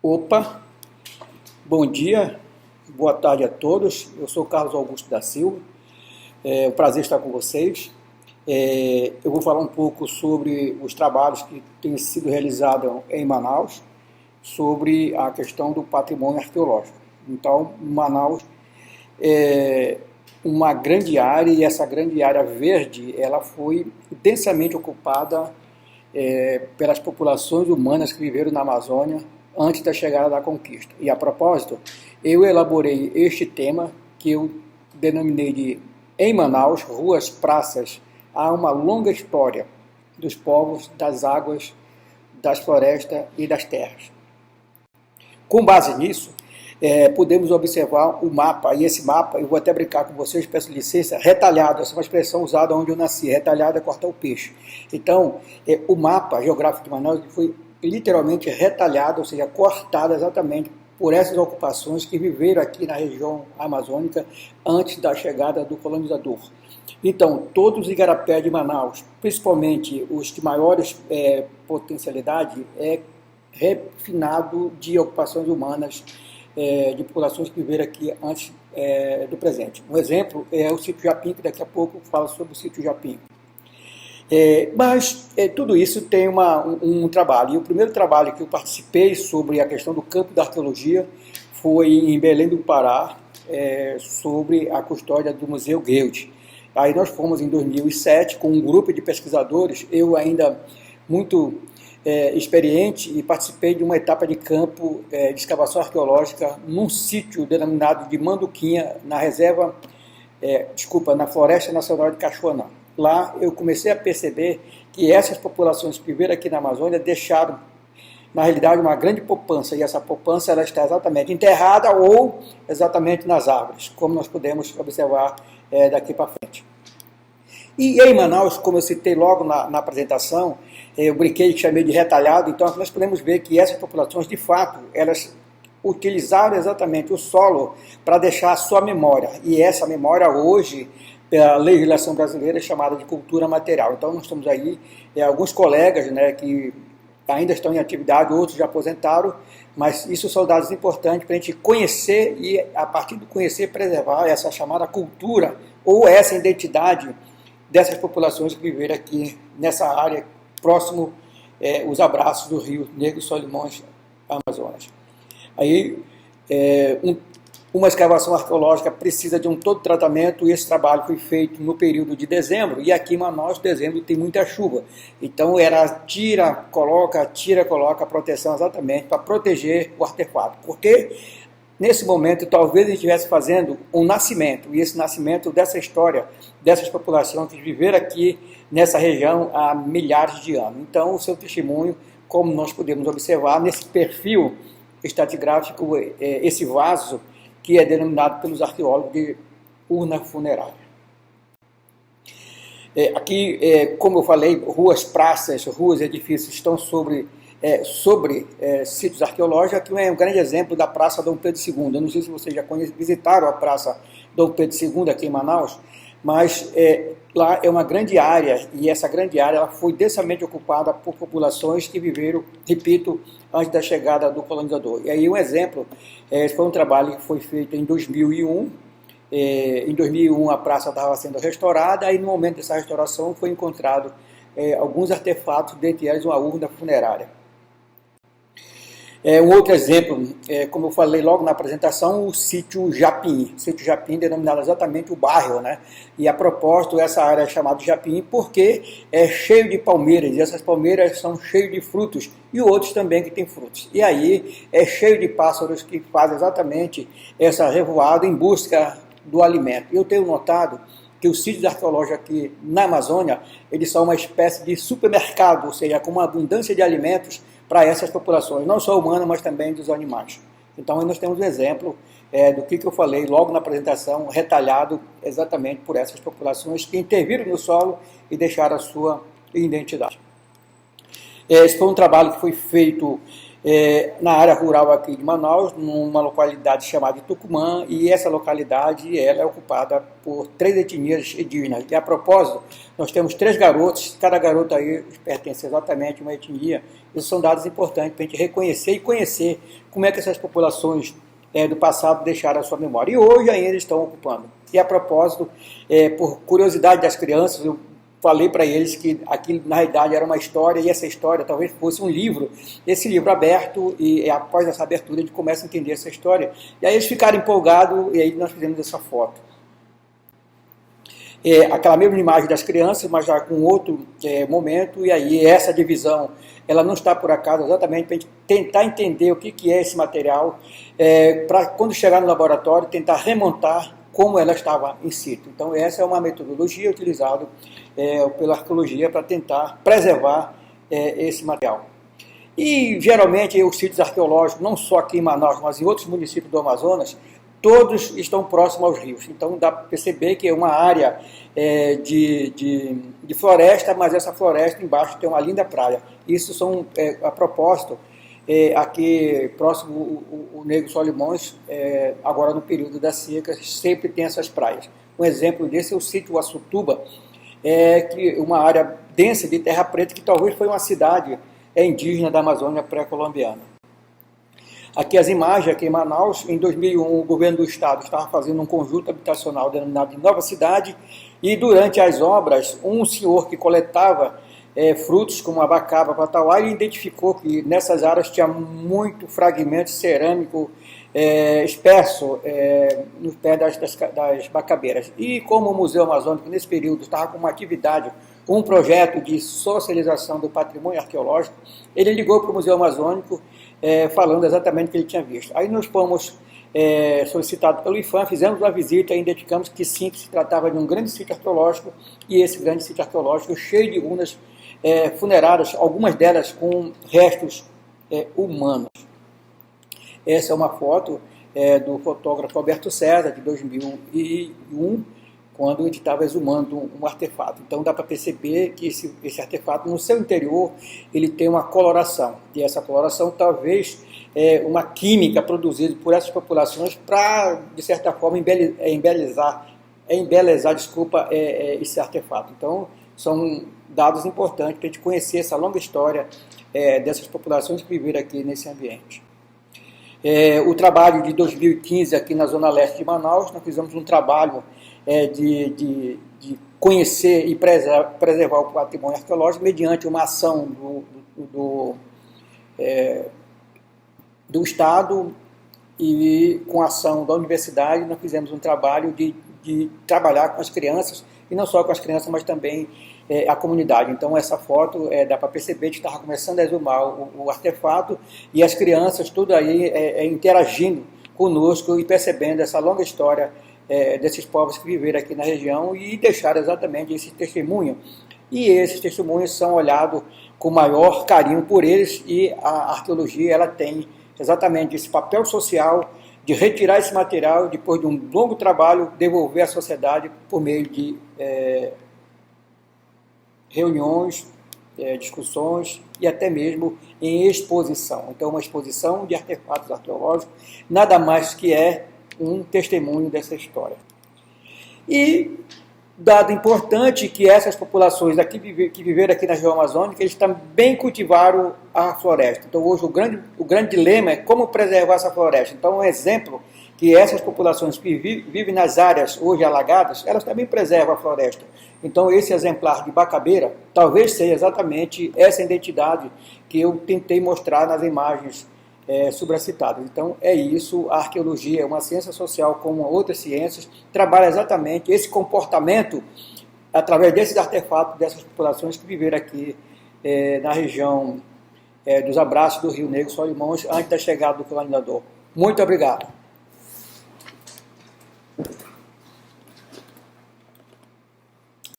Opa, bom dia, boa tarde a todos. Eu sou Carlos Augusto da Silva. É um prazer estar com vocês. Eu vou falar um pouco sobre os trabalhos que têm sido realizados em Manaus sobre a questão do patrimônio arqueológico. Então, Manaus é uma grande área, e essa grande área verde ela foi densamente ocupada pelas populações humanas que viveram na Amazônia antes da chegada da conquista. E a propósito, eu elaborei este tema que eu denominei de Em Manaus, Ruas, Praças, há uma longa história dos povos, das águas, das florestas e das terras. Com base nisso, podemos observar o mapa, e esse mapa, eu vou até brincar com vocês, peço licença, retalhado, essa é uma expressão usada onde eu nasci, retalhado é cortar o peixe. Então, o mapa geográfico de Manaus foi literalmente retalhado, ou seja, cortado exatamente por essas ocupações que viveram aqui na região amazônica antes da chegada do colonizador. Então, todos os igarapés de Manaus, principalmente os de maiores potencialidade, é refinado de ocupações humanas, de populações que viveram aqui antes do presente. Um exemplo é o sítio Japim, que daqui a pouco eu falo sobre o sítio Japim. Mas tudo isso tem um trabalho, e o primeiro trabalho que eu participei sobre a questão do campo da arqueologia foi em Belém do Pará, sobre a custódia do Museu Guild. Aí nós fomos em 2007 com um grupo de pesquisadores, eu ainda muito experiente, e participei de uma etapa de campo de escavação arqueológica num sítio denominado de Manduquinha, na Floresta Nacional de Cachoanã. Lá eu comecei a perceber que essas populações que viveram aqui na Amazônia deixaram, na realidade, uma grande poupança, e essa poupança ela está exatamente enterrada ou exatamente nas árvores, como nós podemos observar daqui para frente. E em Manaus, como eu citei logo na apresentação, eu brinquei que chamei de retalhado, então nós podemos ver que essas populações, de fato, elas utilizaram exatamente o solo para deixar a sua memória, e essa memória hoje, pela legislação brasileira, é chamada de cultura material. Então nós temos aí alguns colegas, que ainda estão em atividade, outros já aposentaram, mas isso são dados importantes para a gente conhecer e, a partir do conhecer, preservar essa chamada cultura ou essa identidade dessas populações que viveram aqui nessa área próximo os abraços do Rio Negro, Solimões, Amazonas. Aí, uma escavação arqueológica precisa de todo tratamento, e esse trabalho foi feito no período de dezembro, e aqui em Manaus, dezembro, tem muita chuva. Então era tira, coloca, proteção exatamente para proteger o artefato. Porque nesse momento talvez a gente estivesse fazendo um nascimento, e esse nascimento dessa história, dessas populações que viveram aqui nessa região há milhares de anos. Então o seu testemunho, como nós podemos observar nesse perfil estratigráfico, esse vaso, que é denominado pelos arqueólogos de urna funerária. Aqui, como eu falei, ruas, praças, ruas, edifícios estão sobre sítios arqueológicos. Aqui é um grande exemplo da Praça Dom Pedro II. Eu não sei se vocês já visitaram a Praça Dom Pedro II aqui em Manaus, mas lá é uma grande área, e essa grande área ela foi densamente ocupada por populações que viveram, repito, antes da chegada do colonizador. E aí um exemplo, foi um trabalho que foi feito em 2001. Em 2001 a praça estava sendo restaurada, e no momento dessa restauração foi encontrado alguns artefatos, dentre eles uma urna funerária. Um outro exemplo, como eu falei logo na apresentação, o sítio Japim. O sítio Japim denominado exatamente o bairro, E a propósito, essa área é chamada de Japim porque é cheio de palmeiras, e essas palmeiras são cheias de frutos, e outros também que têm frutos. E aí é cheio de pássaros que fazem exatamente essa revoada em busca do alimento. Eu tenho notado que os sítios arqueológicos aqui na Amazônia, eles são uma espécie de supermercado, ou seja, com uma abundância de alimentos para essas populações, não só humanas, mas também dos animais. Então, nós temos um exemplo do que eu falei logo na apresentação, retalhado exatamente por essas populações que interviram no solo e deixaram a sua identidade. Esse foi um trabalho que foi feito na área rural aqui de Manaus, numa localidade chamada Tucumã, e essa localidade ela é ocupada por 3 etnias indígenas. E a propósito, nós temos 3 garotos, cada garoto aí pertence exatamente a uma etnia. Esses são dados importantes para a gente reconhecer e conhecer como é que essas populações do passado deixaram a sua memória. E hoje ainda estão ocupando. E a propósito, por curiosidade das crianças, eu falei para eles que aquilo na realidade era uma história, e essa história talvez fosse um livro. Esse livro aberto, e após essa abertura a gente começa a entender essa história. E aí eles ficaram empolgados, e aí nós fizemos essa foto. Aquela mesma imagem das crianças, mas já com outro momento, e aí essa divisão, ela não está por acaso, exatamente para a gente tentar entender o que é esse material, para quando chegar no laboratório, tentar remontar como ela estava em situ. Então essa é uma metodologia utilizada pela arqueologia para tentar preservar esse material. E geralmente os sítios arqueológicos, não só aqui em Manaus, mas em outros municípios do Amazonas, todos estão próximos aos rios. Então dá para perceber que é uma área de floresta, mas essa floresta embaixo tem uma linda praia. Isso são, a propósito, aqui próximo o Negro Solimões, agora no período da seca, sempre tem essas praias. Um exemplo desse é o sítio Açutuba, que uma área densa de terra preta, que talvez foi uma cidade indígena da Amazônia pré-colombiana. Aqui as imagens, aqui em Manaus, em 2001 o governo do estado estava fazendo um conjunto habitacional denominado de Nova Cidade, e durante as obras, um senhor que coletava frutos como abacaba, patauá, ele identificou que nessas áreas tinha muito fragmento cerâmico espesso no pé das bacabeiras. E como o Museu Amazônico, nesse período, estava com uma atividade, um projeto de socialização do patrimônio arqueológico, ele ligou para o Museu Amazônico falando exatamente o que ele tinha visto. Aí nós fomos solicitados pelo IFAM, fizemos uma visita e identificamos que sim, que se tratava de um grande sítio arqueológico, e esse grande sítio arqueológico cheio de urnas funerárias, algumas delas com restos humanos. Essa é uma foto do fotógrafo Alberto César, de 2001, quando ele estava exumando um artefato. Então dá para perceber que esse artefato, no seu interior, ele tem uma coloração. E essa coloração talvez uma química produzida por essas populações para, de certa forma, embelezar esse artefato. Então são dados importantes para a gente conhecer essa longa história dessas populações que viveram aqui nesse ambiente. O trabalho de 2015 aqui na Zona Leste de Manaus, nós fizemos um trabalho de conhecer e preservar o patrimônio arqueológico mediante uma ação do Estado e com a ação da universidade. Nós fizemos um trabalho de trabalhar com as crianças, e não só com as crianças, mas também a comunidade. Então essa foto dá para perceber que estava começando a exumar o artefato, e as crianças tudo aí interagindo conosco e percebendo essa longa história desses povos que viveram aqui na região e deixaram exatamente esse testemunho. E esses testemunhos são olhados com maior carinho por eles, e a arqueologia ela tem exatamente esse papel social de retirar esse material, depois de um longo trabalho, devolver à sociedade por meio de reuniões, discussões e até mesmo em exposição. Então, uma exposição de artefatos arqueológicos nada mais que um testemunho dessa história. E dado importante que essas populações aqui que viveram aqui na região amazônica, eles também cultivaram a floresta. Então hoje o grande dilema é como preservar essa floresta. Então um exemplo que essas populações que vivem nas áreas hoje alagadas, elas também preservam a floresta. Então esse exemplar de bacabeira talvez seja exatamente essa identidade que eu tentei mostrar nas imagens supracitadas. Então é isso, a arqueologia é uma ciência social como outras ciências, trabalha exatamente esse comportamento através desses artefatos dessas populações que viveram aqui na região dos abraços do Rio Negro Solimões antes da chegada do colonizador. Muito obrigado.